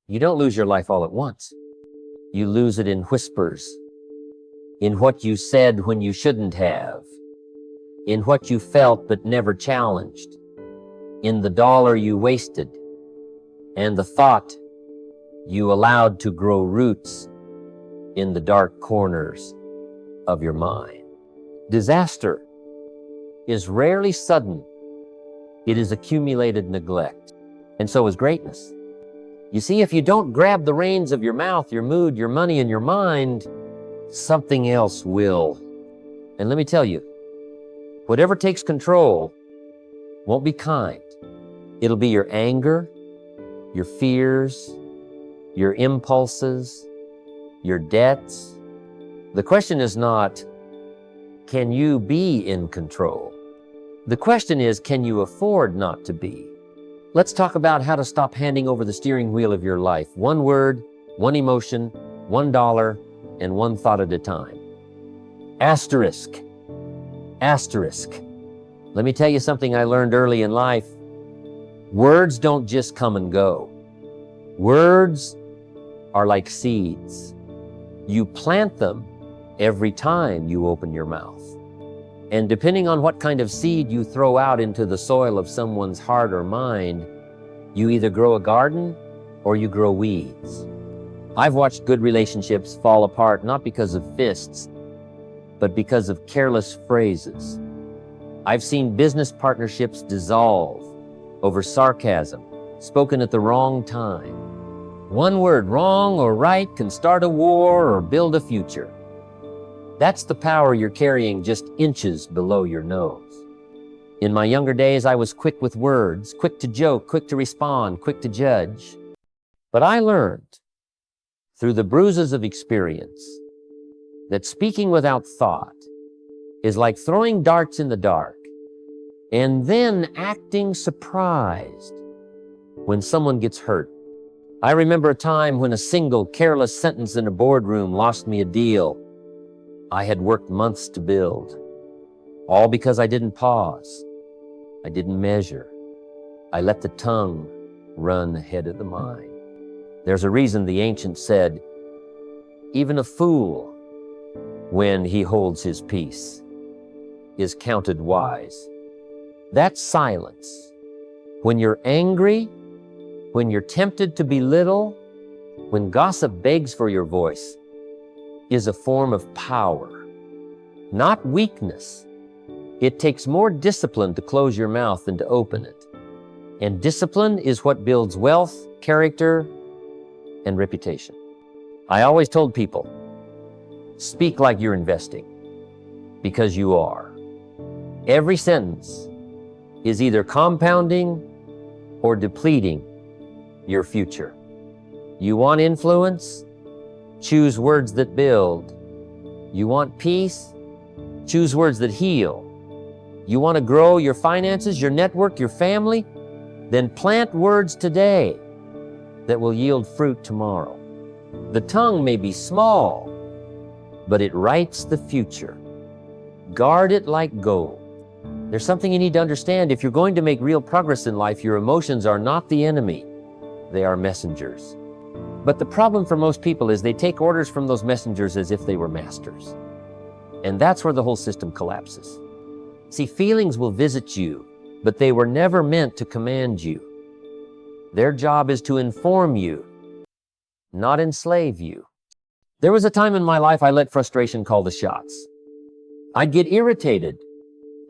You don't lose your life all at once. You lose it in whispers, in what you said when you shouldn't have, in what you felt but never challenged, in the dollar you wasted, and the thought you allowed to grow roots in the dark corners of your mind. Disaster is rarely sudden. It is accumulated neglect, and so is greatness. You see, if you don't grab the reins of your mouth, your mood, your money, and your mind, something else will. And let me tell you, whatever takes control won't be kind. It'll be your anger, your fears, your impulses, your debts. The question is not, can you be in control? The question is, can you afford not to be? Let's talk about how to stop handing over the steering wheel of your life, one word, one emotion, $1, and one thought at a time. Asterisk. Asterisk. Let me tell you something I learned early in life. Words don't just come and go. Words are like seeds. You plant them every time you open your mouth. And depending on what kind of seed you throw out into the soil of someone's heart or mind, you either grow a garden or you grow weeds. I've watched good relationships fall apart not because of fists, but because of careless phrases. I've seen business partnerships dissolve over sarcasm, spoken at the wrong time. One word, wrong or right, can start a war or build a future. That's the power you're carrying just inches below your nose. In my younger days, I was quick with words, quick to joke, quick to respond, quick to judge. But I learned through the bruises of experience that speaking without thought is like throwing darts in the dark and then acting surprised when someone gets hurt. I remember a time when a single careless sentence in a boardroom lost me a deal I had worked months to build, all because I didn't pause. I didn't measure. I let the tongue run ahead of the mind. There's a reason the ancients said, even a fool, when he holds his peace, is counted wise. That's silence. When you're angry, when you're tempted to belittle, when gossip begs for your voice, is a form of power, not weakness. It takes more discipline to close your mouth than to open it. And discipline is what builds wealth, character, and reputation. I always told people, speak like you're investing, because you are. Every sentence is either compounding or depleting your future. You want influence? Choose words that build. You want peace? Choose words that heal. You want to grow your finances, your network, your family? Then plant words today that will yield fruit tomorrow. The tongue may be small, but it writes the future. Guard it like gold. There's something you need to understand. If you're going to make real progress in life, your emotions are not the enemy. They are messengers. But the problem for most people is they take orders from those messengers as if they were masters. And that's where the whole system collapses. See, feelings will visit you, but they were never meant to command you. Their job is to inform you, not enslave you. There was a time in my life I let frustration call the shots. I'd get irritated,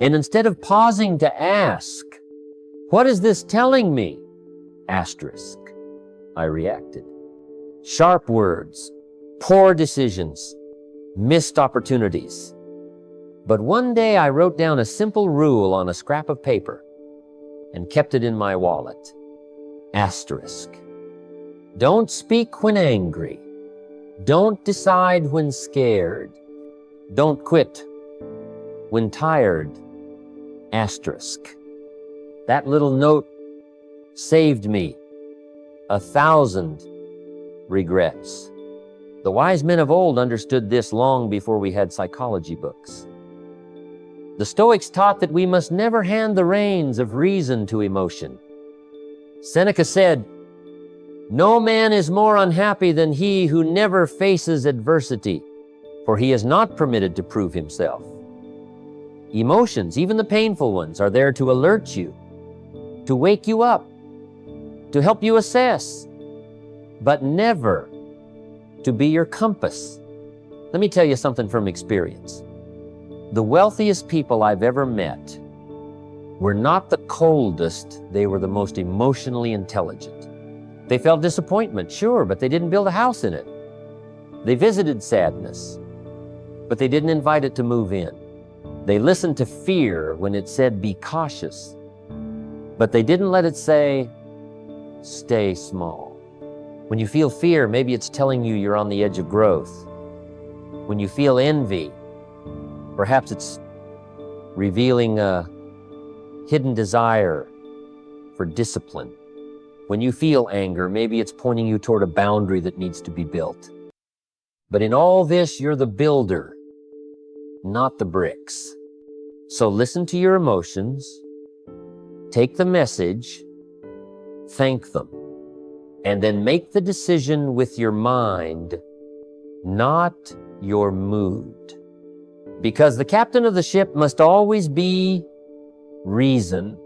and instead of pausing to ask, what is this telling me? Asterisk. I reacted. Sharp words, poor decisions, missed opportunities. But one day I wrote down a simple rule on a scrap of paper and kept it in my wallet. Asterisk. Don't speak when angry. Don't decide when scared. Don't quit when tired. Asterisk. That little note saved me 1,000 regrets. The wise men of old understood this long before we had psychology books. The Stoics taught that we must never hand the reins of reason to emotion. Seneca said, No man is more unhappy than he who never faces adversity, for he is not permitted to prove himself. Emotions, even the painful ones, are there to alert you, to wake you up, to help you assess, but never to be your compass. Let me tell you something from experience. The wealthiest people I've ever met were not the coldest, they were the most emotionally intelligent. They felt disappointment, sure, but they didn't build a house in it. They visited sadness, but they didn't invite it to move in. They listened to fear when it said, be cautious, but they didn't let it say, stay small. When you feel fear, maybe it's telling you you're on the edge of growth. When you feel envy, perhaps it's revealing a hidden desire for discipline. When you feel anger, maybe it's pointing you toward a boundary that needs to be built. But in all this, you're the builder, not the bricks. So listen to your emotions, take the message, thank them, and then make the decision with your mind, not your mood. Because the captain of the ship must always be reason,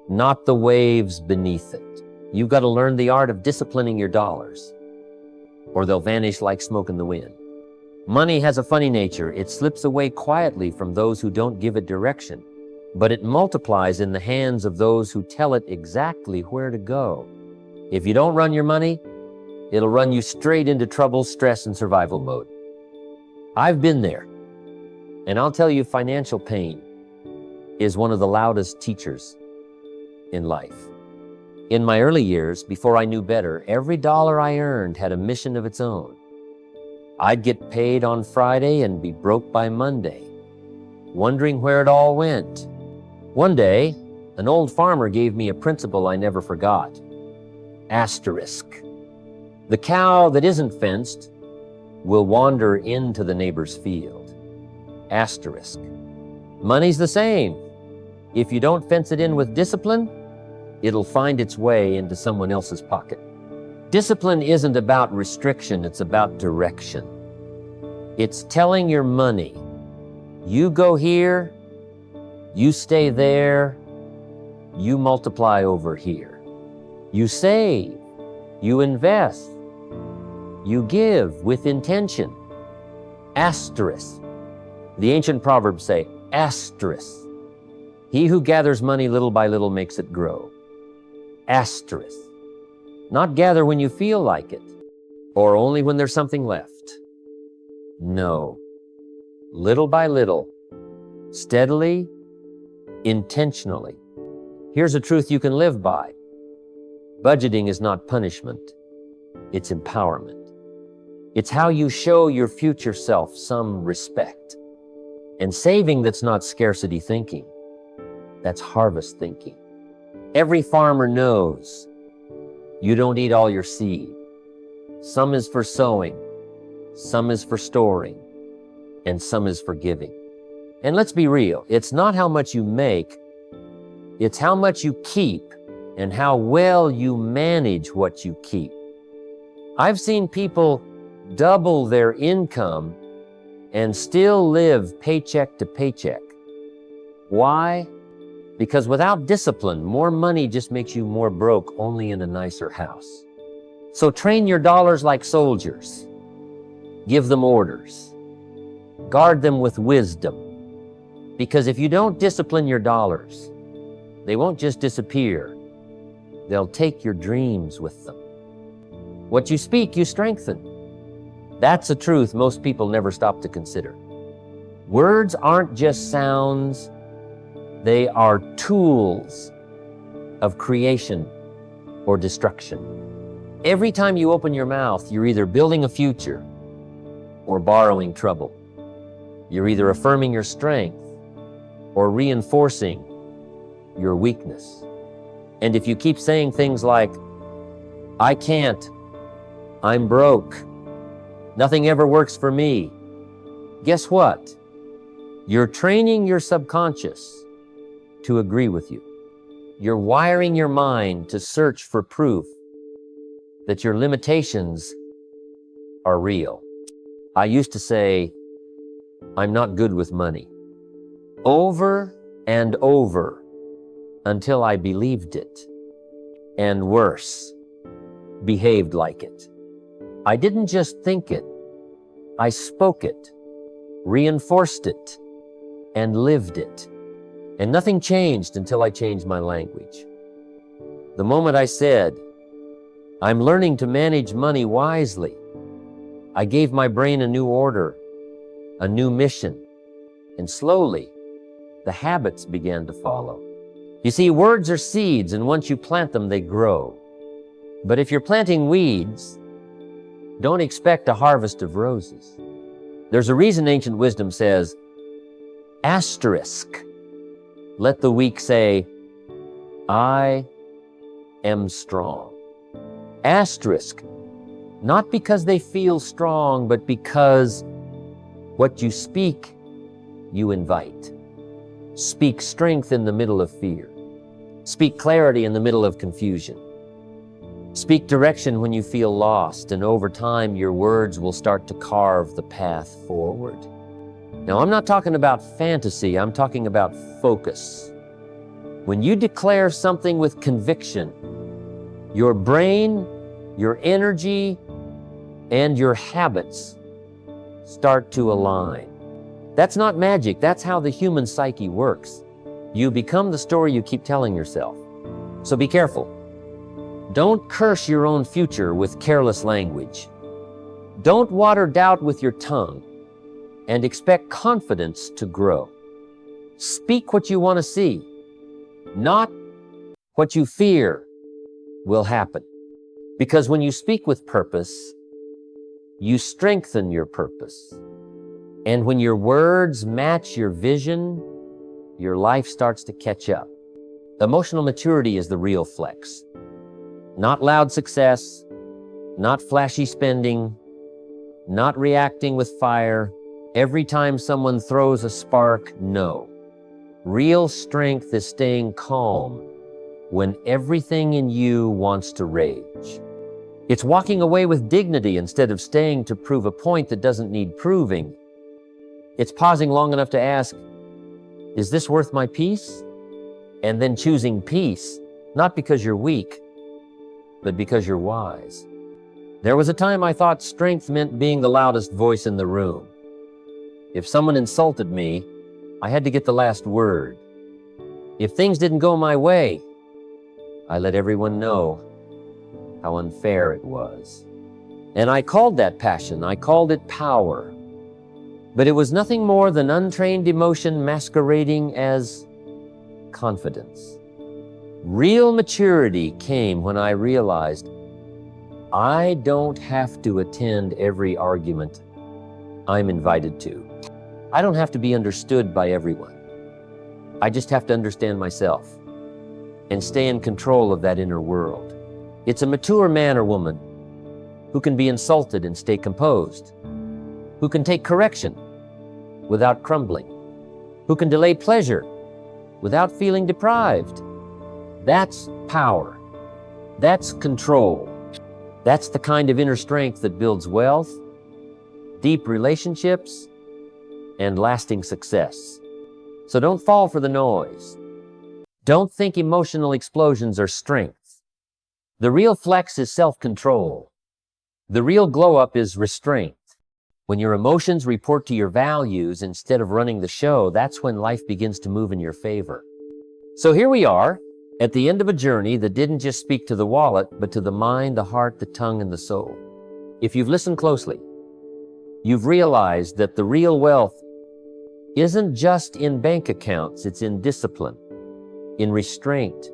not the waves beneath it. You've got to learn the art of disciplining your dollars, or they'll vanish like smoke in the wind. Money has a funny nature. It slips away quietly from those who don't give it direction, but it multiplies in the hands of those who tell it exactly where to go. If you don't run your money, it'll run you straight into trouble, stress, and survival mode. I've been there, and I'll tell you, financial pain is one of the loudest teachers in life. In my early years, before I knew better, every dollar I earned had a mission of its own. I'd get paid on Friday and be broke by Monday, wondering where it all went. One day, an old farmer gave me a principle I never forgot. Asterisk. The cow that isn't fenced will wander into the neighbor's field. Asterisk. Money's the same. If you don't fence it in with discipline, it'll find its way into someone else's pocket. Discipline isn't about restriction, it's about direction. It's telling your money, you go here, you stay there, you multiply over here. You save, you invest, you give with intention. Asterisk. The ancient proverbs say, asterisk. He who gathers money little by little makes it grow. Asterisk. Not gather when you feel like it, or only when there's something left. No. Little by little, steadily, intentionally. Here's a truth you can live by. Budgeting is not punishment, it's empowerment. It's how you show your future self some respect. And saving, that's not scarcity thinking, that's harvest thinking. Every farmer knows you don't eat all your seed. Some is for sowing, some is for storing, and some is for giving. And let's be real, it's not how much you make, it's how much you keep and how well you manage what you keep. I've seen people double their income and still live paycheck to paycheck. Why? Because without discipline, more money just makes you more broke, only in a nicer house. So train your dollars like soldiers. Give them orders. Guard them with wisdom. Because if you don't discipline your dollars, they won't just disappear. They'll take your dreams with them. What you speak, you strengthen. That's a truth most people never stop to consider. Words aren't just sounds, they are tools of creation or destruction. Every time you open your mouth, you're either building a future or borrowing trouble. You're either affirming your strength or reinforcing your weakness. And if you keep saying things like, I can't, I'm broke, nothing ever works for me, guess what? You're training your subconscious to agree with you. You're wiring your mind to search for proof that your limitations are real. I used to say, I'm not good with money, over and over until I believed it, and worse, behaved like it. I didn't just think it, I spoke it, reinforced it, and lived it. And nothing changed until I changed my language. The moment I said, I'm learning to manage money wisely, I gave my brain a new order, a new mission, and slowly, the habits began to follow. You see, words are seeds, and once you plant them, they grow. But if you're planting weeds, don't expect a harvest of roses. There's a reason ancient wisdom says, asterisk, let the weak say, I am strong. Asterisk, not because they feel strong, but because what you speak, you invite. Speak strength in the middle of fear. Speak clarity in the middle of confusion. Speak direction when you feel lost, and over time, your words will start to carve the path forward. Now, I'm not talking about fantasy, I'm talking about focus. When you declare something with conviction, your brain, your energy, and your habits start to align. That's not magic, that's how the human psyche works. You become the story you keep telling yourself. So be careful. Don't curse your own future with careless language. Don't water doubt with your tongue and expect confidence to grow. Speak what you want to see, not what you fear will happen. Because when you speak with purpose, you strengthen your purpose. And when your words match your vision, your life starts to catch up. Emotional maturity is the real flex. Not loud success, not flashy spending, not reacting with fire every time someone throws a spark, no. Real strength is staying calm when everything in you wants to rage. It's walking away with dignity instead of staying to prove a point that doesn't need proving. It's pausing long enough to ask, is this worth my peace? And then choosing peace, not because you're weak, but because you're wise. There was a time I thought strength meant being the loudest voice in the room. If someone insulted me, I had to get the last word. If things didn't go my way, I let everyone know how unfair it was. And I called that passion, I called it power. But it was nothing more than untrained emotion masquerading as confidence. Real maturity came when I realized I don't have to attend every argument I'm invited to. I don't have to be understood by everyone. I just have to understand myself and stay in control of that inner world. It's a mature man or woman who can be insulted and stay composed, who can take correction without crumbling, who can delay pleasure without feeling deprived. That's power. That's control. That's the kind of inner strength that builds wealth, deep relationships, and lasting success. So don't fall for the noise. Don't think emotional explosions are strength. The real flex is self-control. The real glow-up is restraint. When your emotions report to your values instead of running the show, that's when life begins to move in your favor. So here we are, at the end of a journey that didn't just speak to the wallet, but to the mind, the heart, the tongue, and the soul. If you've listened closely, you've realized that the real wealth isn't just in bank accounts, it's in discipline, in restraint,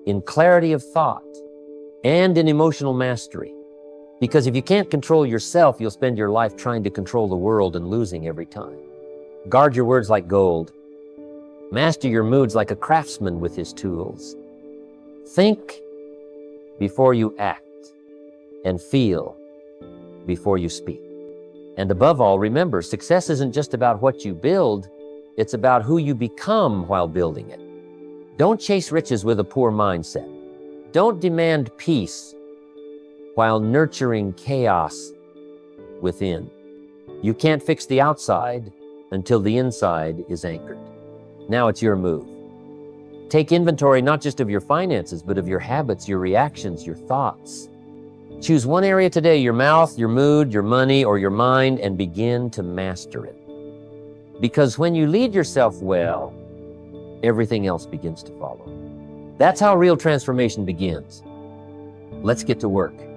in clarity of thought, and in emotional mastery. Because if you can't control yourself, you'll spend your life trying to control the world and losing every time. Guard your words like gold. Master your moods like a craftsman with his tools. Think before you act, and feel before you speak. And above all, remember, success isn't just about what you build, it's about who you become while building it. Don't chase riches with a poor mindset. Don't demand peace while nurturing chaos within. You can't fix the outside until the inside is anchored. Now it's your move. Take inventory not just of your finances, but of your habits, your reactions, your thoughts. Choose one area today, your mouth, your mood, your money, or your mind, and begin to master it. Because when you lead yourself well, everything else begins to follow. That's how real transformation begins. Let's get to work.